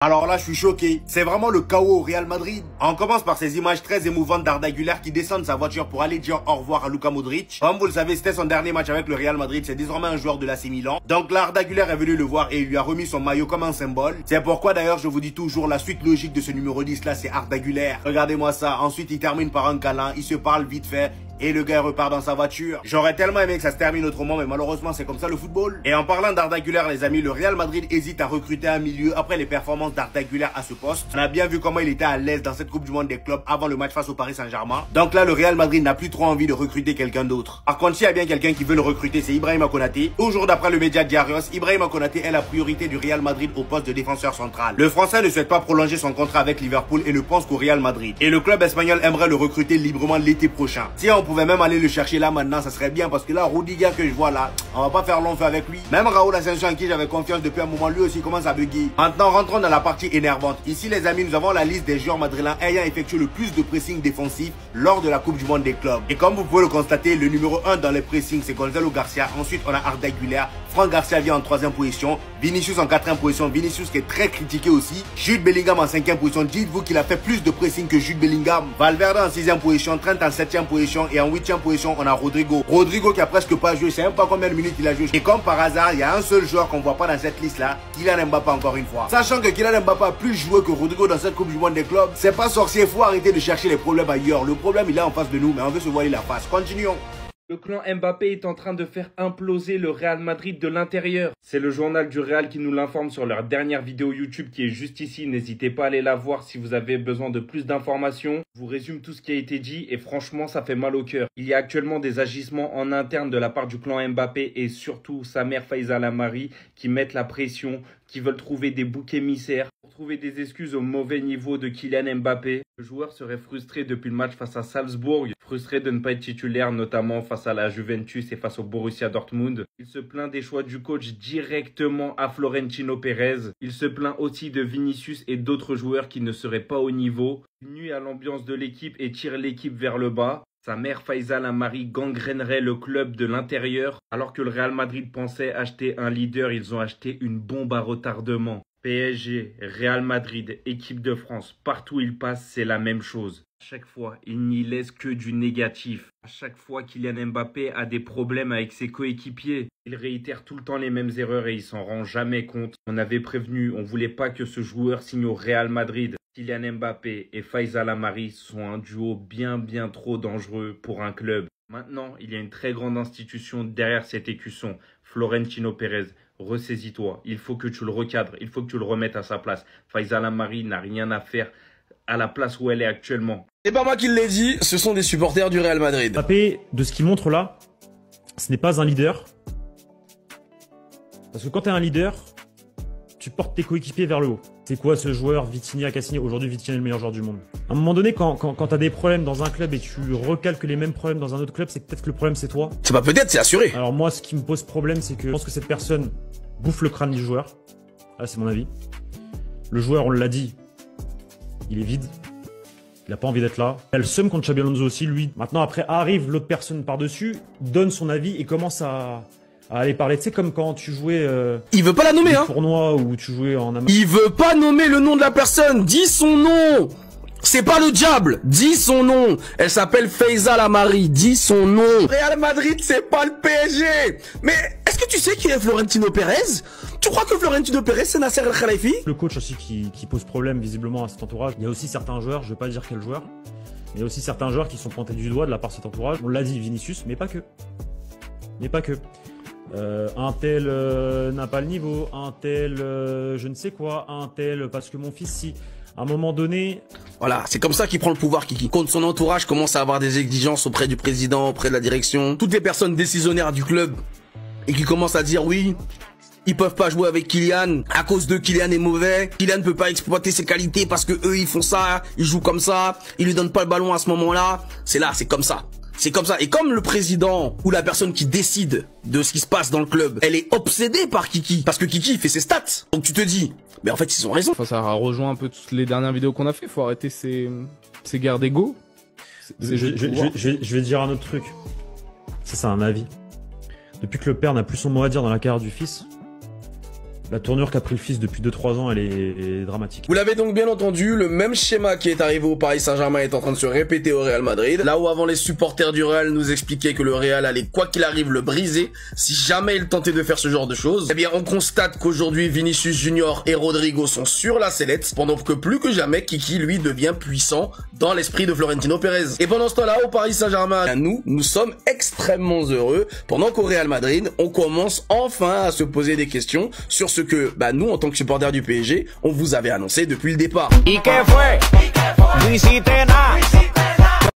Alors là, je suis choqué. C'est vraiment le chaos au Real Madrid. On commence par ces images très émouvantes d'Arda Güler qui descend de sa voiture pour aller dire au revoir à Luka Modric. Comme vous le savez, c'était son dernier match avec le Real Madrid. C'est désormais un joueur de l'AC Milan. Donc là, Arda Güler est venu le voir et il lui a remis son maillot comme un symbole. C'est pourquoi d'ailleurs, je vous dis toujours, la suite logique de ce numéro 10 là, c'est Arda Güler. Regardez-moi ça. Ensuite, il termine par un câlin. Il se parle vite fait. Et le gars repart dans sa voiture. J'aurais tellement aimé que ça se termine autrement, mais malheureusement c'est comme ça le football. Et en parlant d'Arda Güler, les amis, le Real Madrid hésite à recruter un milieu après les performances d'Arda Güler à ce poste. On a bien vu comment il était à l'aise dans cette Coupe du Monde des clubs avant le match face au Paris Saint-Germain. Donc là, le Real Madrid n'a plus trop envie de recruter quelqu'un d'autre. Par contre, s'il y a bien quelqu'un qui veut le recruter, c'est Ibrahima Konaté. Toujours d'après le média Diarios, Ibrahima Konaté est la priorité du Real Madrid au poste de défenseur central. Le Français ne souhaite pas prolonger son contrat avec Liverpool et ne pense qu'au Real Madrid. Et le club espagnol aimerait le recruter librement l'été prochain. Si on pouvait même aller le chercher là maintenant, ça serait bien parce que là, Rudiger que je vois là, on va pas faire long feu avec lui. Même Raúl Asensio en qui j'avais confiance depuis un moment, lui aussi commence à bugger. Maintenant, rentrons dans la partie énervante. Ici les amis, nous avons la liste des joueurs madrilènes ayant effectué le plus de pressing défensif lors de la Coupe du Monde des clubs. Et comme vous pouvez le constater, le numéro 1 dans les pressings c'est Gonzalo Garcia. Ensuite on a Arda Güler. Franck Garcia vient en 3e position. Vinicius en 4e position. Vinicius qui est très critiqué aussi. Jude Bellingham en 5e position. Dites-vous qu'il a fait plus de pressing que Jude Bellingham. Valverde en 6e position. Trent en 7e position. Et en 8e position on a Rodrigo. Rodrigo qui a presque pas joué. Je sais même pas combien de minutes il a joué. Et comme par hasard, il y a un seul joueur qu'on voit pas dans cette liste là, Kylian Mbappé encore une fois. Sachant que Kylian Mbappé a plus joué que Rodrigo dans cette Coupe du Monde des clubs, c'est pas sorcier, faut arrêter de chercher les problèmes ailleurs. Le problème il est en face de nous, mais on veut se voiler la face. Continuons. Le clan Mbappé est en train de faire imploser le Real Madrid de l'intérieur. C'est le journal du Real qui nous l'informe sur leur dernière vidéo YouTube qui est juste ici. N'hésitez pas à aller la voir si vous avez besoin de plus d'informations. Je vous résume tout ce qui a été dit et franchement ça fait mal au cœur. Il y a actuellement des agissements en interne de la part du clan Mbappé et surtout sa mère Faiza Lamari qui mettent la pression, qui veulent trouver des boucs émissaires pour trouver des excuses au mauvais niveau de Kylian Mbappé. Le joueur serait frustré depuis le match face à Salzbourg, frustré de ne pas être titulaire notamment face à la Juventus et face au Borussia Dortmund. Il se plaint des choix du coach directement à Florentino Pérez. Il se plaint aussi de Vinicius et d'autres joueurs qui ne seraient pas au niveau. Il nuit à l'ambiance de l'équipe et tire l'équipe vers le bas. Sa mère Faiza Lamari gangrénerait le club de l'intérieur. Alors que le Real Madrid pensait acheter un leader, ils ont acheté une bombe à retardement. PSG, Real Madrid, équipe de France, partout où il passe, c'est la même chose. À chaque fois, il n'y laisse que du négatif. À chaque fois, Kylian Mbappé a des problèmes avec ses coéquipiers. Il réitère tout le temps les mêmes erreurs et il s'en rend jamais compte. On avait prévenu, on voulait pas que ce joueur signe au Real Madrid. Kylian Mbappé et Faiza Lamari sont un duo bien trop dangereux pour un club. Maintenant, il y a une très grande institution derrière cet écusson, Florentino Pérez. Ressaisis-toi, il faut que tu le recadres, il faut que tu le remettes à sa place. Faiza Lamari n'a rien à faire à la place où elle est actuellement. C'est pas moi qui l'ai dit, ce sont des supporters du Real Madrid. Mbappé, de ce qu'il montre là, ce n'est pas un leader. Parce que quand tu es un leader, tu portes tes coéquipiers vers le haut. C'est quoi ce joueur Vitinha qui a signé? Aujourd'hui, Vitinha est le meilleur joueur du monde. À un moment donné, quand tu as des problèmes dans un club et tu recalques les mêmes problèmes dans un autre club, c'est peut-être que le problème c'est toi. C'est pas peut-être, c'est assuré. Alors moi, ce qui me pose problème, c'est que je pense que cette personne bouffe le crâne du joueur. Là, c'est mon avis. Le joueur, on l'a dit, il est vide. Il a pas envie d'être là. Il a le seum contre Xabi Alonso aussi, lui. Maintenant, après, arrive l'autre personne par-dessus, donne son avis et commence à aller parler. Tu sais, comme quand tu jouais Il veut pas la nommer, hein. tournoi où tu jouais en Amérique. Il veut pas nommer le nom de la personne. Dis son nom. C'est pas le diable. Dis son nom. Elle s'appelle Faiza Lamari. Dis son nom. Real Madrid, c'est pas le PSG. Mais est-ce que tu sais qui est Florentino Pérez? Tu crois que Florentino Pérez, c'est Nasser El Khelaifi? Le coach aussi qui pose problème visiblement à cet entourage. Il y a aussi certains joueurs, je vais pas dire quel joueur, mais il y a aussi certains joueurs qui sont pointés du doigt de la part de cet entourage. On l'a dit, Vinicius, mais pas que. Mais pas que. Un tel n'a pas le niveau, un tel je ne sais quoi, un tel parce que mon fils si. À un moment donné... Voilà, c'est comme ça qu'il prend le pouvoir, Kiki. Quand son entourage commence à avoir des exigences auprès du président, auprès de la direction, toutes les personnes décisionnaires du club, et qui commencent à dire oui, ils peuvent pas jouer avec Kylian, à cause de Kylian est mauvais, Kylian ne peut pas exploiter ses qualités parce que eux ils font ça, ils jouent comme ça, ils lui donnent pas le ballon à ce moment-là, c'est là, c'est comme ça. C'est comme ça. Et comme le président ou la personne qui décide de ce qui se passe dans le club, elle est obsédée par Kiki. Parce que Kiki, il fait ses stats. Donc tu te dis, mais en fait, ils ont raison. Enfin, ça rejoint un peu toutes les dernières vidéos qu'on a fait. Faut arrêter ces guerres d'ego. Je vais dire un autre truc. Ça, c'est un avis. Depuis que le père n'a plus son mot à dire dans la carrière du fils, La tournure qu'a pris le fils depuis 2-3 ans, elle est dramatique. Vous l'avez donc bien entendu, le même schéma qui est arrivé au Paris Saint-Germain est en train de se répéter au Real Madrid. Là où avant les supporters du Real nous expliquaient que le Real allait quoi qu'il arrive le briser, si jamais il tentait de faire ce genre de choses, eh bien on constate qu'aujourd'hui Vinicius Junior et Rodrigo sont sur la sellette, pendant que plus que jamais Kiki lui devient puissant dans l'esprit de Florentino Pérez. Et pendant ce temps-là, au Paris Saint-Germain, nous sommes extrêmement heureux, pendant qu'au Real Madrid, on commence enfin à se poser des questions sur ce que nous, en tant que supporters du PSG, on vous avait annoncé depuis le départ.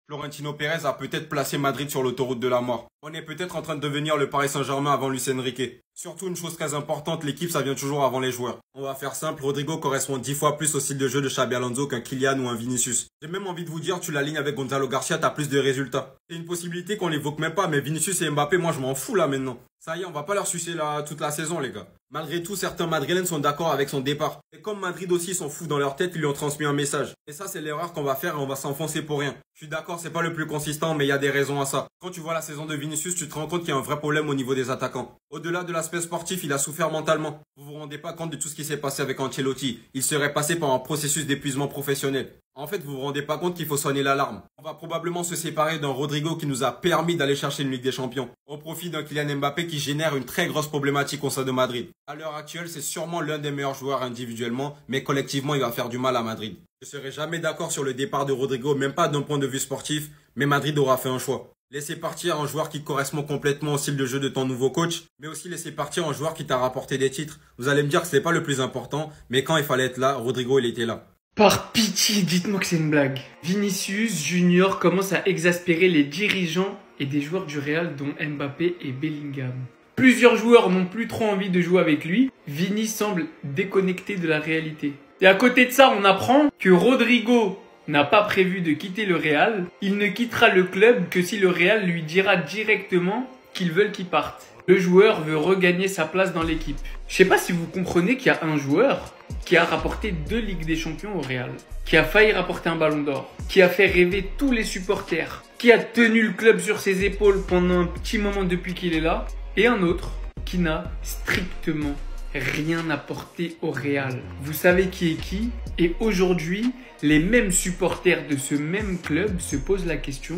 Florentino Pérez a peut-être placé Madrid sur l'autoroute de la mort. On est peut-être en train de devenir le Paris Saint-Germain avant Luis Enrique. Surtout une chose très importante, l'équipe ça vient toujours avant les joueurs. On va faire simple, Rodrigo correspond 10 fois plus au style de jeu de Xabi Alonso qu'un Kylian ou un Vinicius. J'ai même envie de vous dire, tu l'alignes avec Gonzalo Garcia, t'as plus de résultats. C'est une possibilité qu'on l'évoque même pas, mais Vinicius et Mbappé, moi je m'en fous là maintenant. Ça y est, on va pas leur sucer là toute la saison les gars. Malgré tout, certains Madrilènes sont d'accord avec son départ. Et comme Madrid aussi sont fous dans leur tête, ils lui ont transmis un message. Et ça, c'est l'erreur qu'on va faire et on va s'enfoncer pour rien. Je suis d'accord, c'est pas le plus consistant, mais il y a des raisons à ça. Quand tu vois la saison de Vinicius, tu te rends compte qu'il y a un vrai problème au niveau des attaquants. Au-delà de l'aspect sportif, il a souffert mentalement. Vous vous rendez pas compte de tout ce qui s'est passé avec Ancelotti. Il serait passé par un processus d'épuisement professionnel. En fait, vous vous rendez pas compte qu'il faut sonner l'alarme. On va probablement se séparer d'un Rodrigo qui nous a permis d'aller chercher une Ligue des Champions. Au profit d'un Kylian Mbappé qui génère une très grosse problématique au sein de Madrid. À l'heure actuelle, c'est sûrement l'un des meilleurs joueurs individuellement, mais collectivement, il va faire du mal à Madrid. Je serai jamais d'accord sur le départ de Rodrigo, même pas d'un point de vue sportif, mais Madrid aura fait un choix. Laisser partir un joueur qui correspond complètement au style de jeu de ton nouveau coach, mais aussi laisser partir un joueur qui t'a rapporté des titres. Vous allez me dire que ce n'est pas le plus important, mais quand il fallait être là, Rodrigo, il était là. Par pitié, dites-moi que c'est une blague. Vinicius Junior commence à exaspérer les dirigeants et des joueurs du Real dont Mbappé et Bellingham. Plusieurs joueurs n'ont plus trop envie de jouer avec lui. Vini semble déconnecté de la réalité. Et à côté de ça, on apprend que Rodrigo n'a pas prévu de quitter le Real. Il ne quittera le club que si le Real lui dira directement qu'ils veulent qu'il parte. Le joueur veut regagner sa place dans l'équipe. Je sais pas si vous comprenez qu'il y a un joueur qui a rapporté 2 Ligues des Champions au Real, qui a failli rapporter un ballon d'or, qui a fait rêver tous les supporters, qui a tenu le club sur ses épaules pendant un petit moment depuis qu'il est là, et un autre qui n'a strictement rien apporté au Real. Vous savez qui est qui? Et aujourd'hui, les mêmes supporters de ce même club se posent la question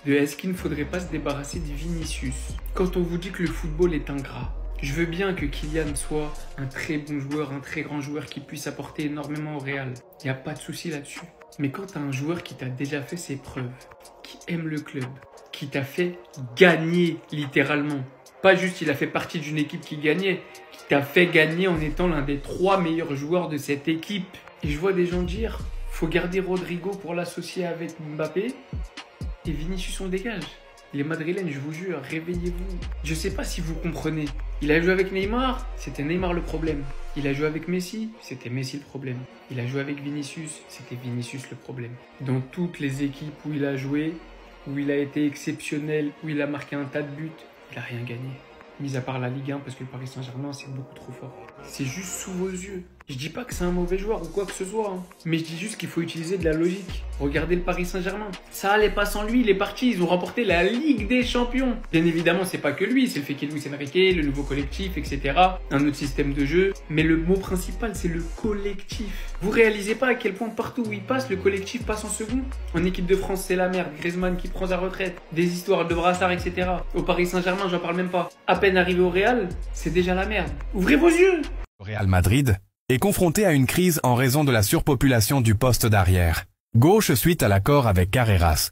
de est-ce qu'il ne faudrait pas se débarrasser de Vinicius? Quand on vous dit que le football est ingrat, je veux bien que Kylian soit un très bon joueur, un très grand joueur qui puisse apporter énormément au Real. Il n'y a pas de souci là-dessus. Mais quand tu as un joueur qui t'a déjà fait ses preuves, qui aime le club, qui t'a fait gagner littéralement, pas juste il a fait partie d'une équipe qui gagnait, qui t'a fait gagner en étant l'un des 3 meilleurs joueurs de cette équipe. Et je vois des gens dire, faut garder Rodrigo pour l'associer avec Mbappé, et Vinicius on dégage. Les Madrilènes, je vous jure, réveillez-vous. Je sais pas si vous comprenez. Il a joué avec Neymar, c'était Neymar le problème. Il a joué avec Messi, c'était Messi le problème. Il a joué avec Vinicius, c'était Vinicius le problème. Dans toutes les équipes où il a joué, où il a été exceptionnel, où il a marqué un tas de buts, il a rien gagné. Mis à part la Ligue 1 parce que le Paris Saint-Germain c'est beaucoup trop fort. C'est juste sous vos yeux. Je dis pas que c'est un mauvais joueur ou quoi que ce soit, hein. Mais je dis juste qu'il faut utiliser de la logique. Regardez le Paris Saint-Germain. Ça allait pas sans lui, il est parti, ils ont remporté la Ligue des Champions. Bien évidemment, c'est pas que lui, c'est le fait qu'il y ait Luis Enrique, le nouveau collectif, etc. Un autre système de jeu. Mais le mot principal, c'est le collectif. Vous réalisez pas à quel point partout où il passe, le collectif passe en second. En équipe de France, c'est la merde. Griezmann qui prend sa retraite. Des histoires de brassard, etc. Au Paris Saint-Germain, j'en parle même pas. À peine arrivé au Real, c'est déjà la merde. Ouvrez vos yeux! Real Madrid est confronté à une crise en raison de la surpopulation du poste d'arrière gauche suite à l'accord avec Carreras.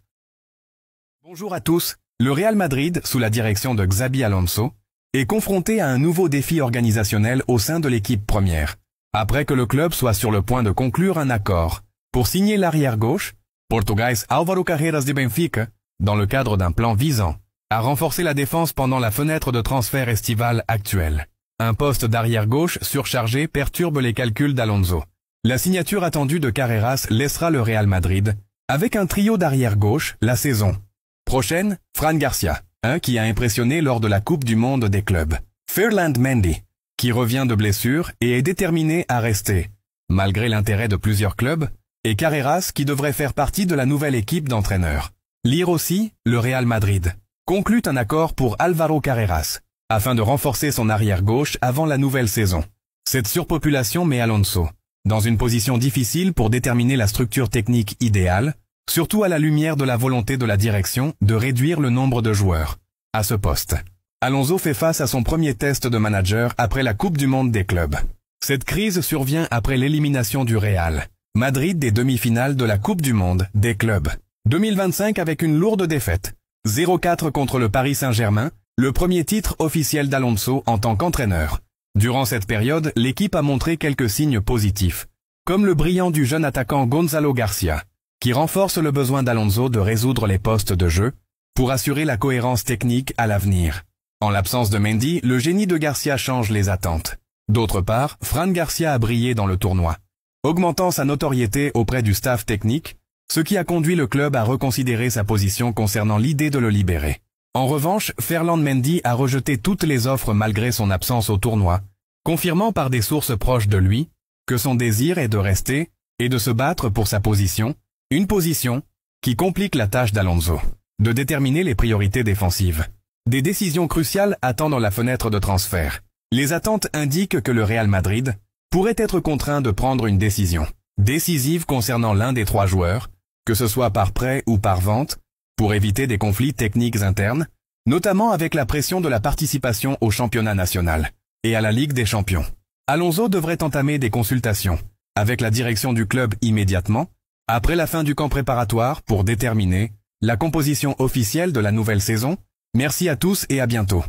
Bonjour à tous, le Real Madrid, sous la direction de Xabi Alonso, est confronté à un nouveau défi organisationnel au sein de l'équipe première, après que le club soit sur le point de conclure un accord pour signer l'arrière gauche, portugais Álvaro Carreras de Benfica, dans le cadre d'un plan visant à renforcer la défense pendant la fenêtre de transfert estivale actuelle. Un poste d'arrière gauche surchargé perturbe les calculs d'Alonso. La signature attendue de Carreras laissera le Real Madrid avec un trio d'arrière gauche la saison prochaine. Fran Garcia, qui a impressionné lors de la Coupe du Monde des clubs. Ferland Mendy, qui revient de blessure et est déterminé à rester, malgré l'intérêt de plusieurs clubs, et Carreras qui devrait faire partie de la nouvelle équipe d'entraîneurs. Lire aussi, le Real Madrid conclut un accord pour Álvaro Carreras, afin de renforcer son arrière-gauche avant la nouvelle saison. Cette surpopulation met Alonso dans une position difficile pour déterminer la structure technique idéale, surtout à la lumière de la volonté de la direction de réduire le nombre de joueurs à ce poste. Alonso fait face à son premier test de manager après la Coupe du Monde des clubs. Cette crise survient après l'élimination du Real Madrid des demi-finales de la Coupe du Monde des clubs 2025 avec une lourde défaite. 0-4 contre le Paris Saint-Germain, le premier titre officiel d'Alonso en tant qu'entraîneur. Durant cette période, l'équipe a montré quelques signes positifs, comme le brillant du jeune attaquant Gonzalo Garcia, qui renforce le besoin d'Alonso de résoudre les postes de jeu pour assurer la cohérence technique à l'avenir. En l'absence de Mendy, le génie de Garcia change les attentes. D'autre part, Fran Garcia a brillé dans le tournoi, augmentant sa notoriété auprès du staff technique, ce qui a conduit le club à reconsidérer sa position concernant l'idée de le libérer. En revanche, Ferland Mendy a rejeté toutes les offres malgré son absence au tournoi, confirmant par des sources proches de lui que son désir est de rester et de se battre pour sa position, une position qui complique la tâche d'Alonso, de déterminer les priorités défensives. Des décisions cruciales attendent la fenêtre de transfert. Les attentes indiquent que le Real Madrid pourrait être contraint de prendre une décision décisive concernant l'un des 3 joueurs, que ce soit par prêt ou par vente, pour éviter des conflits techniques internes, notamment avec la pression de la participation au championnat national et à la Ligue des Champions. Alonso devrait entamer des consultations avec la direction du club immédiatement, après la fin du camp préparatoire pour déterminer la composition officielle de la nouvelle saison. Merci à tous et à bientôt.